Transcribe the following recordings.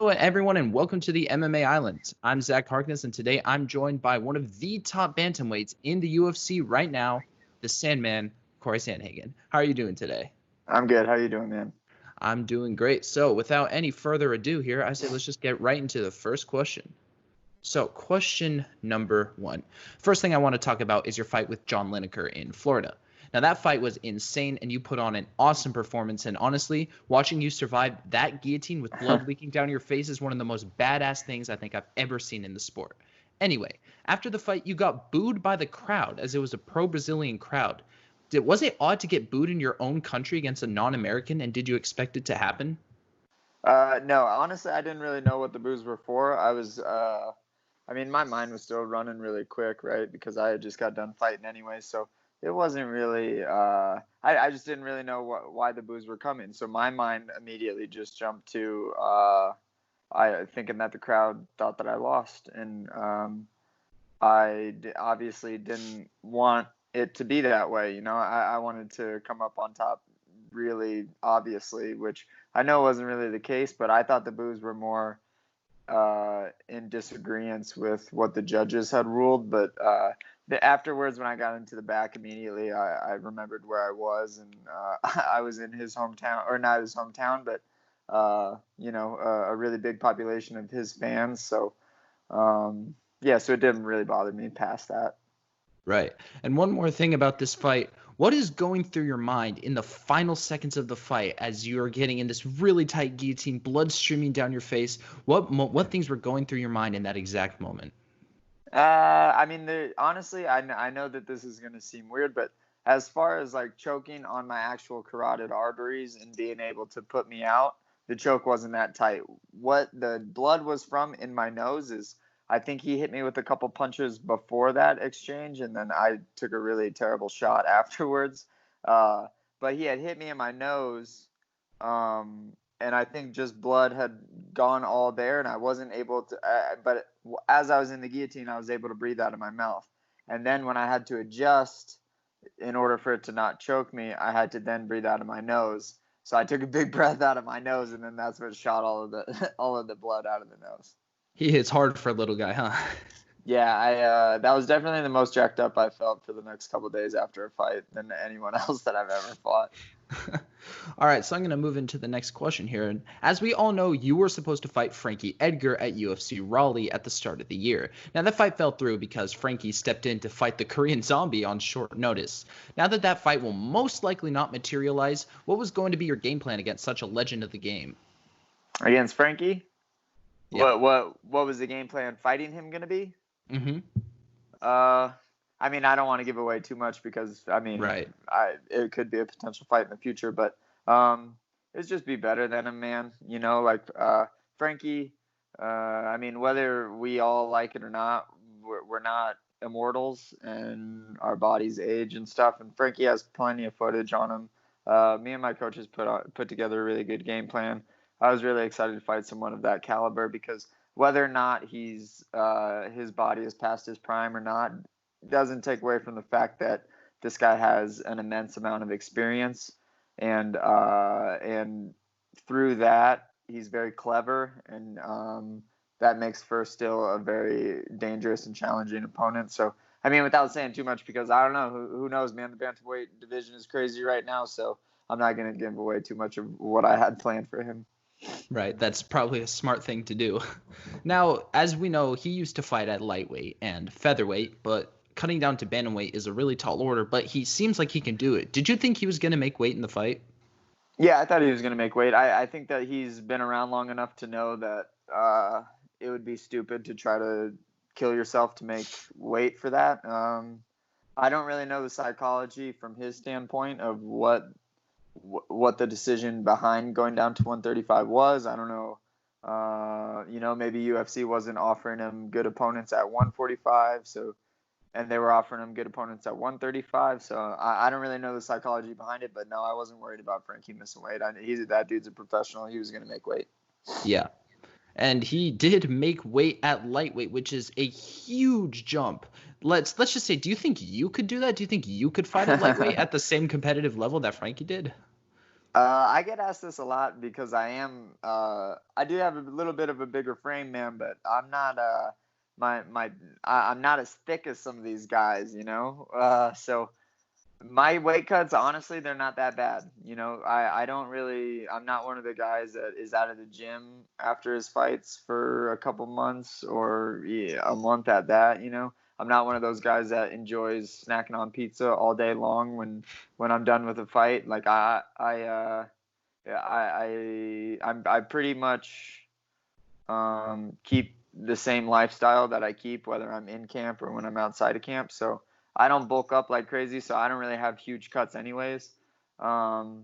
Hello, everyone, and welcome to the MMA Island. I'm Zach Harkness, and today I'm joined by one of the top bantamweights in the UFC right now, the Sandman, Cory Sandhagen. How are you doing today? I'm good. How are you doing, man? I'm doing great. So, without any further ado here, I say let's just get right into the first question. So, question number one. First thing I want to talk about is your fight with John Lineker in Florida. Now, that fight was insane, and you put on an awesome performance. And honestly, watching you survive that guillotine with blood leaking down your face is one of the most badass things I think I've ever seen in the sport. Anyway, after the fight, you got booed by the crowd as it was a pro-Brazilian crowd. Was it odd to get booed in your own country against a non-American, and did you expect it to happen? No, honestly, I didn't really know what the boos were for. My mind was still running really quick, right? Because I had just got done fighting anyway, so it wasn't really, I just didn't really know why the boos were coming. So my mind immediately just jumped to thinking that the crowd thought that I lost. And obviously didn't want it to be that way. You know, I wanted to come up on top really obviously, which I know wasn't really the case, but I thought the boos were more in disagreement with what the judges had ruled. But afterwards, when I got into the back immediately, I remembered where I was, and I was in his hometown, or not his hometown, but a really big population of his fans. So so it didn't really bother me past that. Right. And one more thing about this fight. What is going through your mind in the final seconds of the fight as you are getting in this really tight guillotine, blood streaming down your face? What things were going through your mind in that exact moment? Honestly, I know that this is going to seem weird, but as far as like choking on my actual carotid arteries and being able to put me out, the choke wasn't that tight. What the blood was from in my nose is, I think he hit me with a couple punches before that exchange, and then I took a really terrible shot afterwards. But he had hit me in my nose, and I think just blood had gone all there, and I wasn't able to. But as I was in the guillotine, I was able to breathe out of my mouth. And then when I had to adjust, in order for it to not choke me, I had to then breathe out of my nose. So I took a big breath out of my nose, and then that's what shot all of the blood out of the nose. He hits hard for a little guy, huh? Yeah, that was definitely the most jacked up I felt for the next couple of days after a fight than anyone else that I've ever fought. All right, so I'm going to move into the next question here. And as we all know, you were supposed to fight Frankie Edgar at UFC Raleigh at the start of the year. Now, that fight fell through because Frankie stepped in to fight the Korean Zombie on short notice. Now that fight will most likely not materialize, what was going to be your game plan against such a legend of the game? Against Frankie? Yeah. What was the game plan fighting him going to be? Mm-hmm. I don't want to give away too much because, right. It could be a potential fight in the future, but it's just be better than him, man. You know, like Frankie, whether we all like it or not, we're not immortals, and our bodies age and stuff, and Frankie has plenty of footage on him. Me and my coaches put together a really good game plan. I was really excited to fight someone of that caliber because whether or not his body is past his prime or not doesn't take away from the fact that this guy has an immense amount of experience, and through that he's very clever, and that makes for still a very dangerous and challenging opponent. So without saying too much, because I don't know, who knows, man. The bantamweight division is crazy right now, so I'm not going to give away too much of what I had planned for him. Right, that's probably a smart thing to do. Now, as we know, he used to fight at lightweight and featherweight, but cutting down to bantamweight is a really tall order, but he seems like he can do it. Did you think he was going to make weight in the fight? Yeah, I thought he was going to make weight. I think that he's been around long enough to know that it would be stupid to try to kill yourself to make weight for that. I don't really know the psychology from his standpoint of what the decision behind going down to 135 was. I don't know Maybe UFC wasn't offering him good opponents at 145, and they were offering him good opponents at 135. So I don't really know the psychology behind it, but no, I wasn't worried about Frankie missing weight. That dude's a professional. He was going to make weight. Yeah. And he did make weight at lightweight, which is a huge jump. Let's just say, do you think you could do that? Do you think you could fight at lightweight at the same competitive level that Frankie did? I get asked this a lot because I do have a little bit of a bigger frame, man, but I'm not I'm not as thick as some of these guys, so my weight cuts, honestly, they're not that bad. I'm not one of the guys that is out of the gym after his fights for a couple months or a month at that. I'm not one of those guys that enjoys snacking on pizza all day long when I'm done with a fight. Like I pretty much keep the same lifestyle that I keep whether I'm in camp or when I'm outside of camp. So I don't bulk up like crazy, so I don't really have huge cuts anyways. The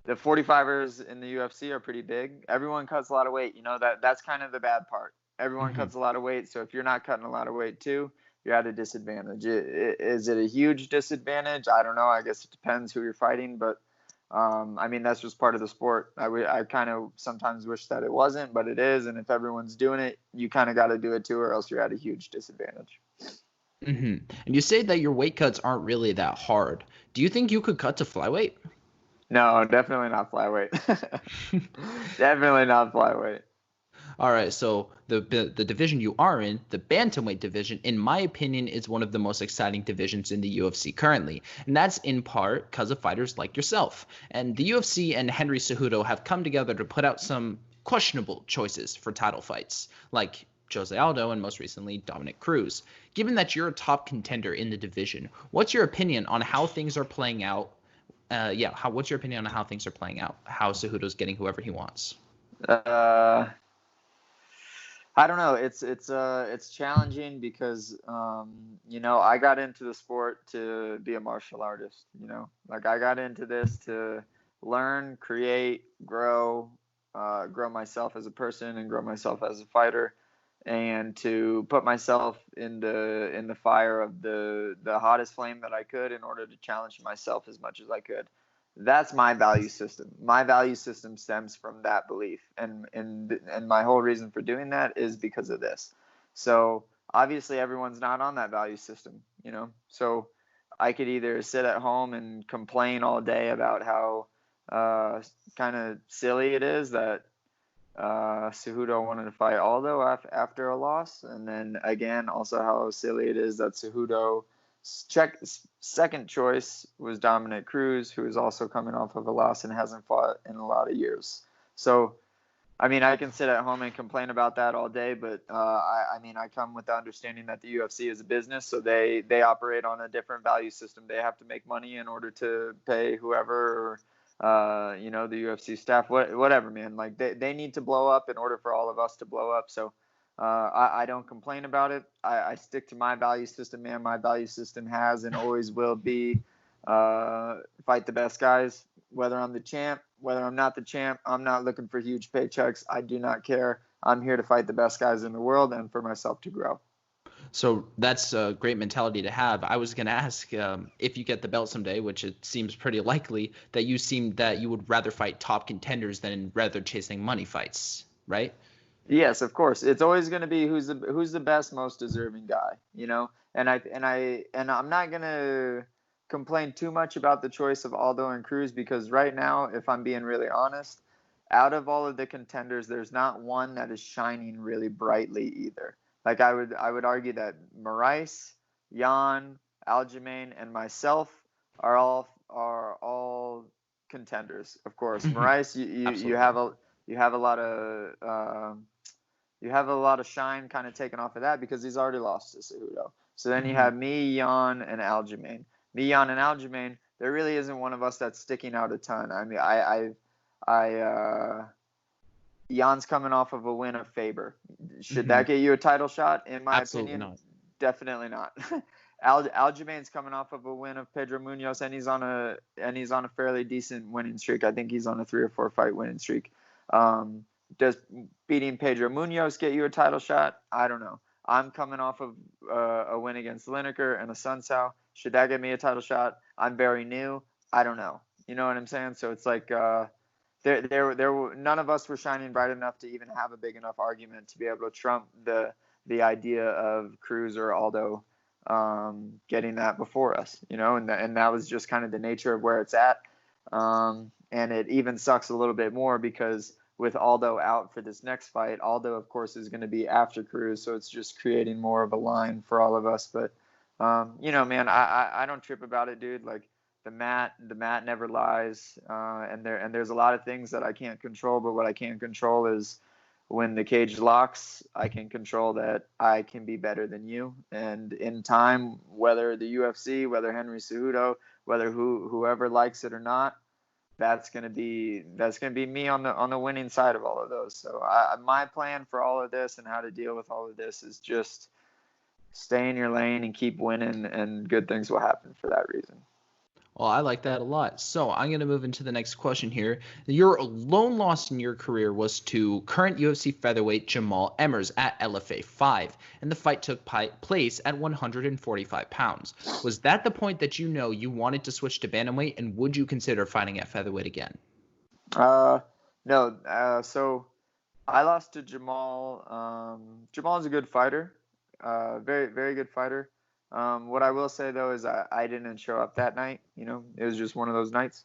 45ers in the UFC are pretty big. Everyone cuts a lot of weight. That's kind of the bad part. Everyone cuts a lot of weight, so if you're not cutting a lot of weight too, you're at a disadvantage. Is it a huge disadvantage? I don't know. I guess it depends who you're fighting, but that's just part of the sport. I kind of sometimes wish that it wasn't, but it is, and if everyone's doing it, you kind of got to do it too, or else you're at a huge disadvantage. And you say that your weight cuts aren't really that hard. Do you think you could cut to flyweight? No, definitely not flyweight. Definitely not flyweight. All right, so the division you are in, the Bantamweight division, in my opinion, is one of the most exciting divisions in the UFC currently. And that's in part because of fighters like yourself. And the UFC and Henry Cejudo have come together to put out some questionable choices for title fights, like Jose Aldo and most recently Dominick Cruz. Given that you're a top contender in the division, what's your opinion on how things are playing out? What's your opinion on how things are playing out? How Cejudo's getting whoever he wants? I don't know. It's challenging because I got into the sport to be a martial artist. Like I got into this to learn, create, grow myself as a person and grow myself as a fighter, and to put myself in the fire of the hottest flame that I could in order to challenge myself as much as I could. That's my value system. My value system stems from that belief, and my whole reason for doing that is because of this. So obviously everyone's not on that value system, so I could either sit at home and complain all day about how kind of silly it is that Cejudo wanted to fight Aldo after a loss, and then again also how silly it is that Cejudo second choice was Dominick Cruz, who is also coming off of a loss and hasn't fought in a lot of years. So, I can sit at home and complain about that all day, but I come with the understanding that the UFC is a business, so they operate on a different value system. They have to make money in order to pay whoever, or the UFC staff, whatever, man. Like they need to blow up in order for all of us to blow up. So I don't complain about it. I stick to my value system, man. My value system has and always will be fight the best guys. Whether I'm the champ, whether I'm not the champ, I'm not looking for huge paychecks. I do not care. I'm here to fight the best guys in the world and for myself to grow. So that's a great mentality to have. I was going to ask if you get the belt someday, which it seems pretty likely, that you would rather fight top contenders than rather chasing money fights, right? Yes, of course. It's always going to be who's the best, most deserving guy, And I'm not going to complain too much about the choice of Aldo and Cruz because right now, if I'm being really honest, out of all of the contenders, there's not one that is shining really brightly either. Like I would argue that Moraes, Jan, Aljamain, and myself are all contenders. Of course, Moraes, you have a lot of you have a lot of shine kind of taken off of that because he's already lost to Cejudo. So then you have me, Jan, and Aljamain. Me, Jan, and Aljamain. There really isn't one of us that's sticking out a ton. Jan's coming off of a win of Faber. Should that get you a title shot? In my opinion, not. Definitely not. Aljamain's coming off of a win of Pedro Munoz, and he's on a fairly decent winning streak. I think he's on a 3 or 4 fight winning streak. Does beating Pedro Munoz get you a title shot? I don't know. I'm coming off of a win against Lineker and a Sun Sao. Should that get me a title shot? I'm very new. I don't know. You know what I'm saying? So it's like none of us were shining bright enough to even have a big enough argument to be able to trump the idea of Cruz or Aldo getting that before us. You know, and that was just kind of the nature of where it's at. And it even sucks a little bit more because with Aldo out for this next fight, Aldo, of course, is going to be after Cruz, so it's just creating more of a line for all of us. But, you know, man, I don't trip about it, dude. Like, the mat never lies, and there's a lot of things that I can't control, but what I can control is when the cage locks, I can control that I can be better than you. And in time, whether the UFC, whether Henry Cejudo, whether whoever likes it or not, that's gonna be me on the winning side of all of those. So my plan for all of this and how to deal with all of this is just stay in your lane and keep winning, and good things will happen for that reason. Well, I like that a lot. So I'm going to move into the next question here. Your lone loss in your career was to current UFC featherweight Jamal Emmers at LFA 5, and the fight took place at 145 pounds. Was that the point that you wanted to switch to bantamweight, and would you consider fighting at featherweight again? No. So I lost to Jamal. Jamal is a good fighter, very, very good fighter. What I will say, though, is I didn't show up that night. You know, it was just one of those nights.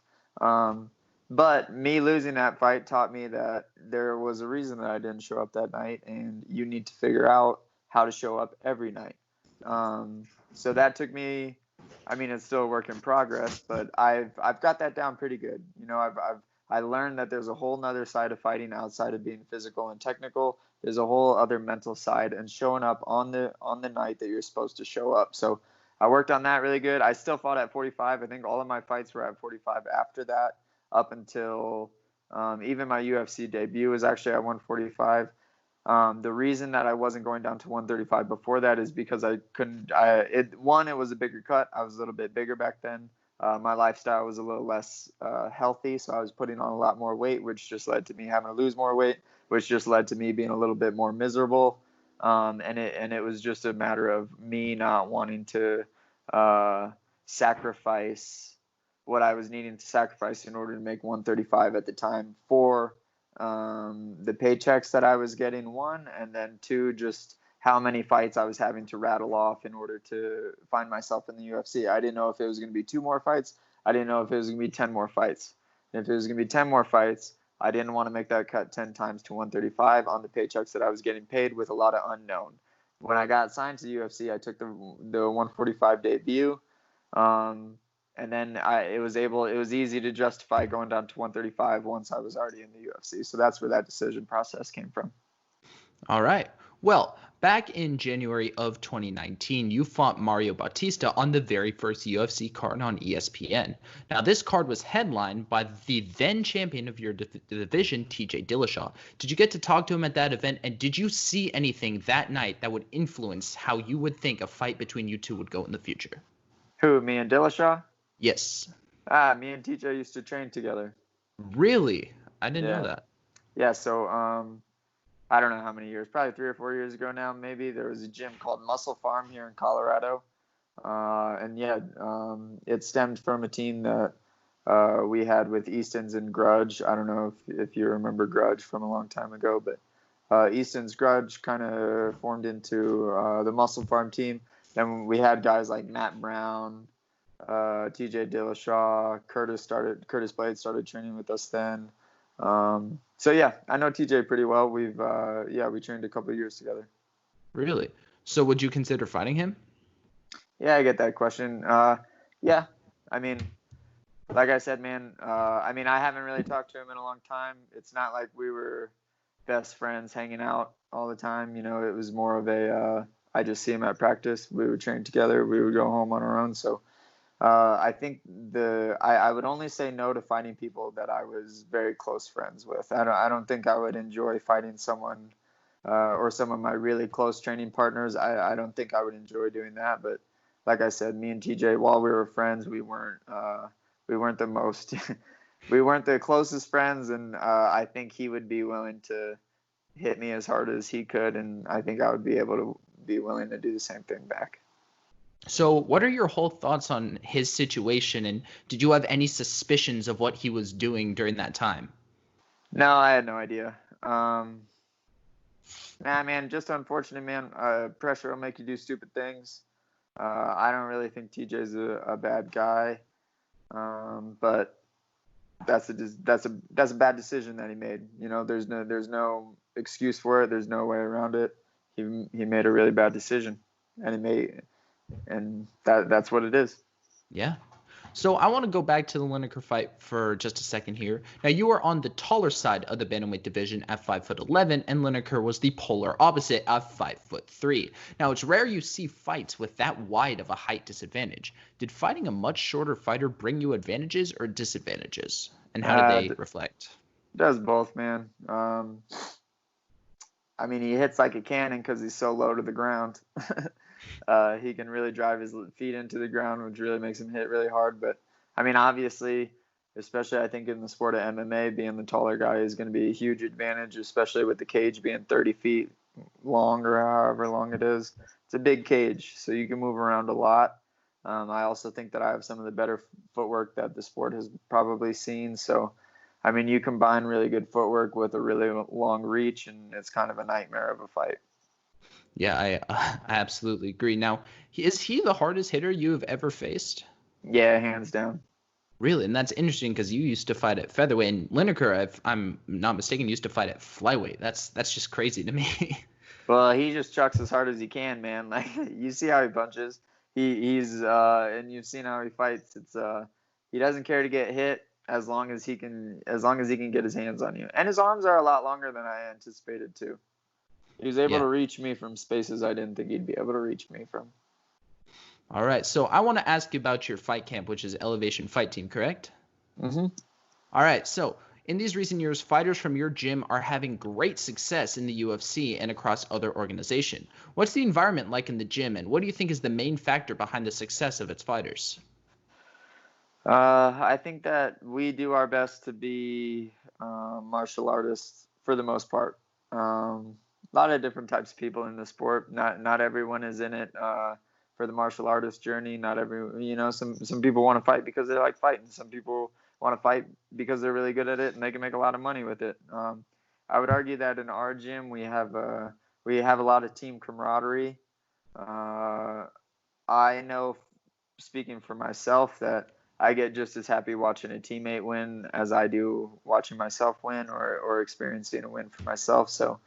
But me losing that fight taught me that there was a reason that I didn't show up that night, and you need to figure out how to show up every night. So that took me, I mean, it's still a work in progress, but I've got that down pretty good. You know, I learned that there's a whole nother side of fighting outside of being physical and technical. There's a whole other mental side and showing up on the night that you're supposed to show up. So I worked on that really good. I still fought at 45. I think all of my fights were at 45 after that, up until even my UFC debut was actually at 145. The reason that I wasn't going down to 135 before that is because I couldn't. It was a bigger cut. I was a little bit bigger back then. My lifestyle was a little less healthy, so I was putting on a lot more weight, which just led to me having to lose more weight, which just led to me being a little bit more miserable. And it was just a matter of me not wanting to sacrifice what I was needing to sacrifice in order to make 135 at the time for the paychecks that I was getting, one, and then two, just how many fights I was having to rattle off in order to find myself in the UFC. I didn't know if it was going to be 2 more fights. I didn't know if it was going to be 10 more fights. And if it was going to be 10 more fights, I didn't want to make that cut 10 times to 135 on the paychecks that I was getting paid with a lot of unknown. When I got signed to the UFC, I took the 145 debut. And then it was easy to justify going down to 135 once I was already in the UFC. So that's where that decision process came from. All right. Well, back in January of 2019, you fought Mario Bautista on the very first UFC card on ESPN. Now, this card was headlined by the then champion of your division, TJ Dillashaw. Did you get to talk to him at that event, and did you see anything that night that would influence how you would think a fight between you two would go in the future? Who, me and Dillashaw? Yes. Me and TJ used to train together. Really? I didn't know that. Yeah, so I don't know how many years, probably 3 or 4 years ago now, maybe, there was a gym called Muscle Farm here in Colorado. It stemmed from a team that we had with Easton's and Grudge. I don't know if you remember Grudge from a long time ago, but Easton's Grudge kind of formed into the Muscle Farm team. Then we had guys like Matt Brown, TJ Dillashaw, Curtis Blade started training with us then. So yeah, I know TJ pretty well. We trained a couple of years together. Really? So would you consider fighting him? Yeah, I get that question. Yeah, I mean, like I said, man, I haven't really talked to him in a long time. It's not like we were best friends hanging out all the time. You know, it was more of a, I just see him at practice. We would train together. We would go home on our own. So I think I would only say no to fighting people that I was very close friends with. I don't think I would enjoy fighting someone or some of my really close training partners. I don't think I would enjoy doing that. But like I said, me and TJ, while we were friends, we weren't the most we weren't the closest friends, and I think he would be willing to hit me as hard as he could, and I think I would be able to be willing to do the same thing back. So what are your whole thoughts on his situation, and did you have any suspicions of what he was doing during that time? No, I had no idea. Nah, man, just unfortunate, man. Pressure will make you do stupid things. I don't really think TJ's a bad guy, but that's a bad decision that he made. You know, there's no excuse for it. There's no way around it. He made a really bad decision, and that's what it is. Yeah. So I want to go back to the Lineker fight for just a second here. Now, you were on the taller side of the Bantamweight division at 5'11", and Lineker was the polar opposite at 5'3". Now, it's rare you see fights with that wide of a height disadvantage. Did fighting a much shorter fighter bring you advantages or disadvantages? And how did they reflect? Does both, man. I mean, he hits like a cannon because he's so low to the ground. He can really drive his feet into the ground, which really makes him hit really hard. But, I mean, obviously, especially I think in the sport of MMA, being the taller guy is going to be a huge advantage, especially with the cage being 30 feet long or however long it is. It's a big cage, so you can move around a lot. I also think that I have some of the better footwork that the sport has probably seen. So, I mean, you combine really good footwork with a really long reach, and it's kind of a nightmare of a fight. Yeah, I absolutely agree. Now, is he the hardest hitter you have ever faced? Yeah, hands down. Really? And that's interesting because you used to fight at featherweight, and Lineker, if I'm not mistaken, used to fight at flyweight. That's just crazy to me. Well, he just chucks as hard as he can, man. Like, you see how he punches. He's and you've seen how he fights. It's he doesn't care to get hit as long as he can get his hands on you. And his arms are a lot longer than I anticipated too. He was able to reach me from spaces I didn't think he'd be able to reach me from. All right. So I want to ask you about your fight camp, which is Elevation Fight Team, correct? Mm-hmm. All right. So in these recent years, fighters from your gym are having great success in the UFC and across other organizations. What's the environment like in the gym, and what do you think is the main factor behind the success of its fighters? I think that we do our best to be martial artists for the most part. A lot of different types of people in the sport. Not everyone is in it for the martial artist journey. Not every, some people want to fight because they like fighting. Some people want to fight because they're really good at it and they can make a lot of money with it. I would argue that in our gym we have a lot of team camaraderie. I know, speaking for myself, that I get just as happy watching a teammate win as I do watching myself win or experiencing a win for myself. So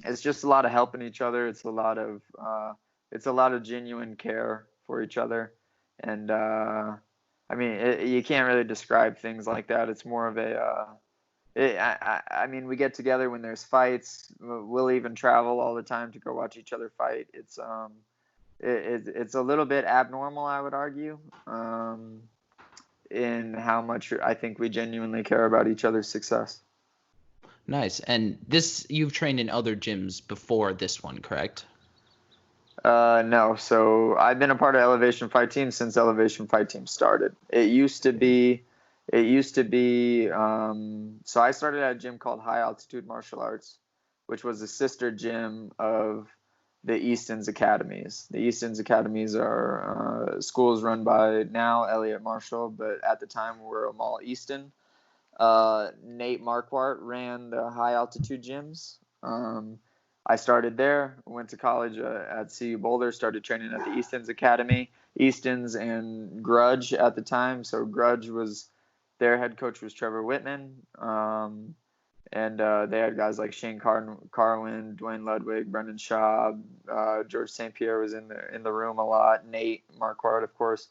it's just a lot of helping each other. It's a lot of genuine care for each other. And I mean, you can't really describe things like that. It's more of I mean, we get together when there's fights. We'll even travel all the time to go watch each other fight. It's a little bit abnormal, I would argue, in how much I think we genuinely care about each other's success. Nice. And you've trained in other gyms before this one, correct? No. So I've been a part of Elevation Fight Team since Elevation Fight Team started. It used to be, so I started at a gym called High Altitude Martial Arts, which was a sister gym of the Easton's Academies. The Easton's Academies are schools run by now Elliot Marshall, but at the time were Amal Easton. Nate Marquardt ran the High Altitude gyms. I started there, went to college at CU Boulder, started training at the Easton's Academy. Easton's and Grudge at the time. So Grudge their head coach was Trevor Whitman. And they had guys like Shane Carwin, Dwayne Ludwig, Brendan Schaub, George St. Pierre was in the room a lot. Nate Marquardt, of course.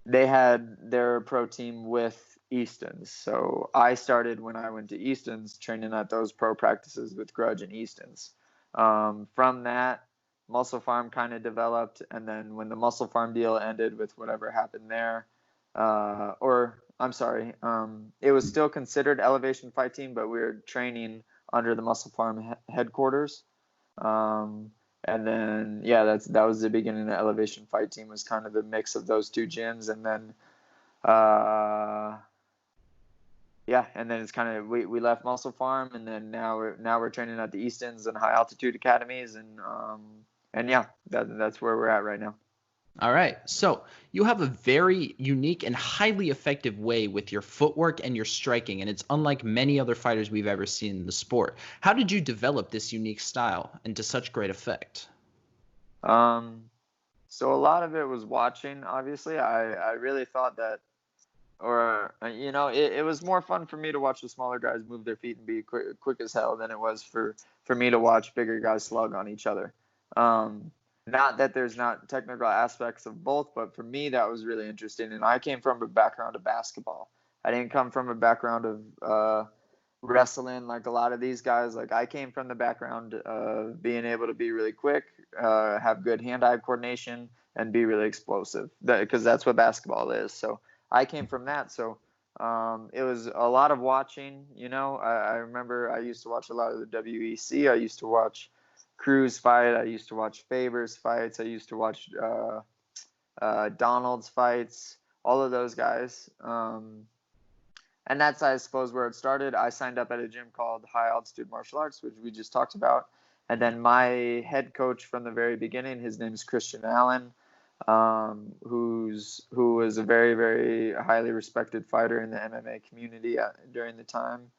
They had their pro team with Easton's. So I started when I went to Easton's training at those pro practices with Grudge and Easton's. From that, Muscle Farm kind of developed, and then when the Muscle Farm deal ended with whatever happened there, it was still considered Elevation Fight Team, but we were training under the Muscle Farm headquarters. And then, that was the beginning of the Elevation Fight Team, was kind of the mix of those two gyms. And then Yeah, and then it's kind of we left Muscle Farm, and then now we're training at the Eastons and high altitude academies, and yeah, that's where we're at right now. All right. So you have a very unique and highly effective way with your footwork and your striking, and it's unlike many other fighters we've ever seen in the sport. How did you develop this unique style and to such great effect? So a lot of it was watching. Obviously, I really thought that, or it was more fun for me to watch the smaller guys move their feet and be quick as hell than it was for me to watch bigger guys slug on each other. Not that there's not technical aspects of both, but for me that was really interesting. And I came from a background of basketball. I didn't come from a background of wrestling like a lot of these guys. Like I came from the background of being able to be really quick, have good hand-eye coordination, and be really explosive. Because that's what basketball is. So I came from that. So it was a lot of watching. I remember I used to watch a lot of the WEC. I used to watch Cruz fight. I used to watch Faber's fights. I used to watch Donald's fights. All of those guys. And that's, I suppose, where it started. I signed up at a gym called High Altitude Martial Arts, which we just talked about. And then my head coach from the very beginning, his name is Christian Allen, who was a very, very highly respected fighter in the MMA community during the time.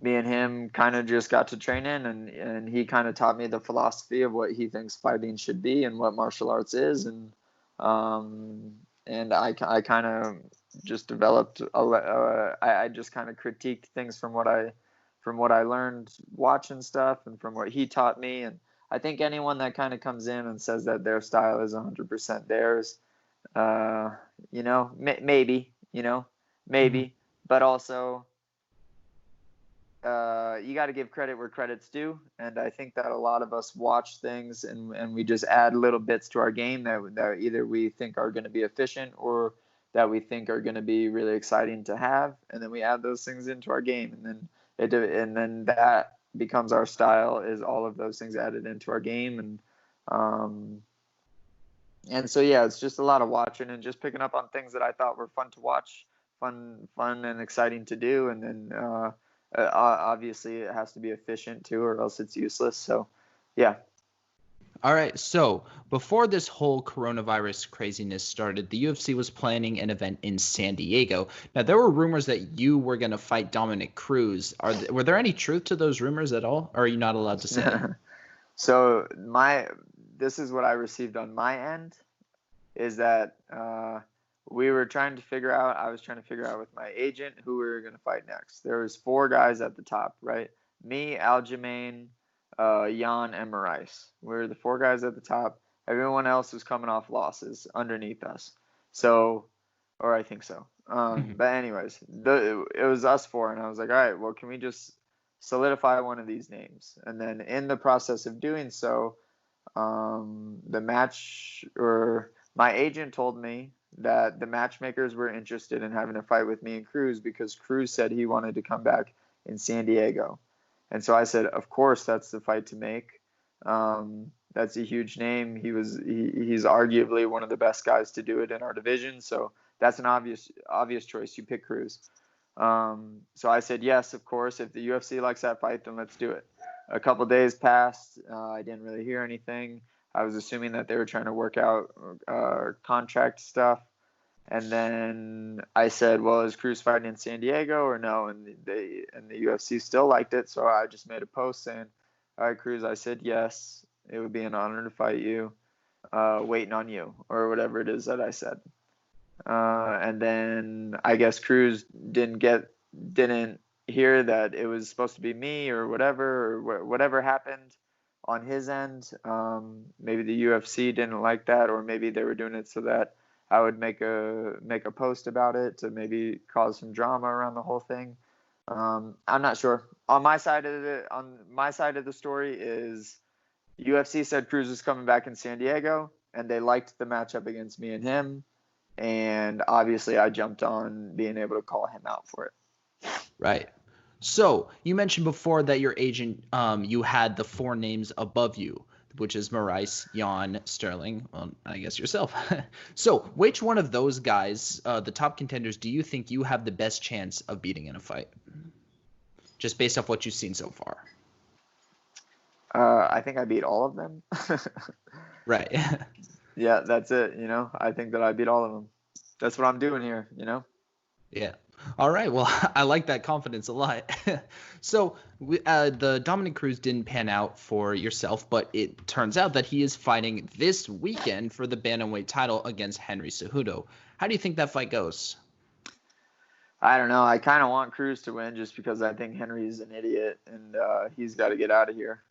Me and him kind of just got to train in, and he kind of taught me the philosophy of what he thinks fighting should be and what martial arts is. And I kind of just developed I just kind of critiqued things from what I learned watching stuff and from what he taught me. And I think anyone that kind of comes in and says that their style is 100% theirs, maybe, but also you got to give credit where credit's due. And I think that a lot of us watch things and we just add little bits to our game that either we think are going to be efficient or that we think are going to be really exciting to have, and then we add those things into our game, and then that becomes our style, is all of those things added into our game. And so yeah, it's just a lot of watching and just picking up on things that I thought were fun to watch, fun and exciting to do, and then obviously it has to be efficient too, or else it's useless. So yeah. All right, so before this whole coronavirus craziness started, the UFC was planning an event in San Diego. Now, there were rumors that you were going to fight Dominick Cruz. Were there any truth to those rumors at all, or are you not allowed to say? So this is what I received on my end, is that I was trying to figure out with my agent who we were going to fight next. There was 4 guys at the top, right? Me, Aljamain, Jan, and Maurice. We're the 4 guys at the top. Everyone else was coming off losses underneath us. So, or I think so. But anyways, it was us 4, and I was like, all right, well, can we just solidify one of these names? And then in the process of doing so, my agent told me that the matchmakers were interested in having a fight with me and Cruz because Cruz said he wanted to come back in San Diego. And so I said, of course, that's the fight to make. That's a huge name. He's arguably one of the best guys to do it in our division. So that's an obvious choice. You pick Cruz. So I said, yes, of course. If the UFC likes that fight, then let's do it. A couple days passed. I didn't really hear anything. I was assuming that they were trying to work out contract stuff. And then I said, well, is Cruz fighting in San Diego or no? And the UFC still liked it. So I just made a post saying, all right, Cruz, I said yes. It would be an honor to fight you. Waiting on you, or whatever it is that I said. And then I guess Cruz didn't hear that it was supposed to be me or whatever happened on his end. Maybe the UFC didn't like that, or maybe they were doing it so that I would make a post about it to maybe cause some drama around the whole thing. I'm not sure. On my side of the story is UFC said Cruz was coming back in San Diego, and they liked the matchup against me and him. And obviously I jumped on being able to call him out for it. Right. So you mentioned before that your agent, you had the 4 names above you. which is Maurice, Jan, Sterling, well, I guess yourself. So which one of those guys, the top contenders, do you think you have the best chance of beating in a fight? Just based off what you've seen so far. I think I beat all of them. Right. Yeah, that's it. I think that I beat all of them. That's what I'm doing here, Yeah. All right. Well, I like that confidence a lot. So the Dominick Cruz didn't pan out for yourself, but it turns out that he is fighting this weekend for the Bantamweight title against Henry Cejudo. How do you think that fight goes? I don't know. I kind of want Cruz to win just because I think Henry's an idiot and he's got to get out of here.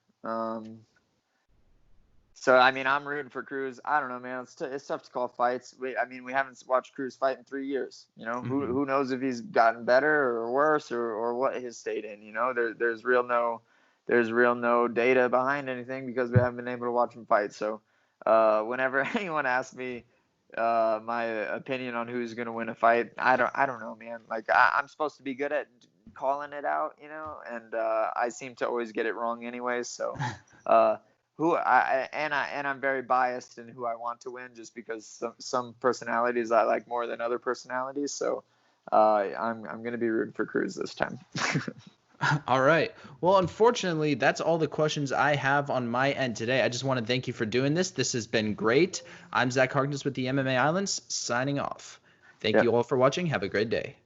So, I mean, I'm rooting for Cruz. I don't know, man. It's tough to call fights. We haven't watched Cruz fight in 3 years. Mm-hmm. Who knows if he's gotten better or worse or what his state in. There's real no data behind anything because we haven't been able to watch him fight. So, whenever anyone asks me my opinion on who's going to win a fight, I don't know, man. Like I'm supposed to be good at calling it out, and I seem to always get it wrong anyway. So. I'm very biased in who I want to win just because some personalities I like more than other personalities. So I'm going to be rooting for Cruz this time. All right. Well, unfortunately, that's all the questions I have on my end today. I just want to thank you for doing this. This has been great. I'm Zach Harkness with the MMA Islands signing off. Thank you all for watching. Have a great day.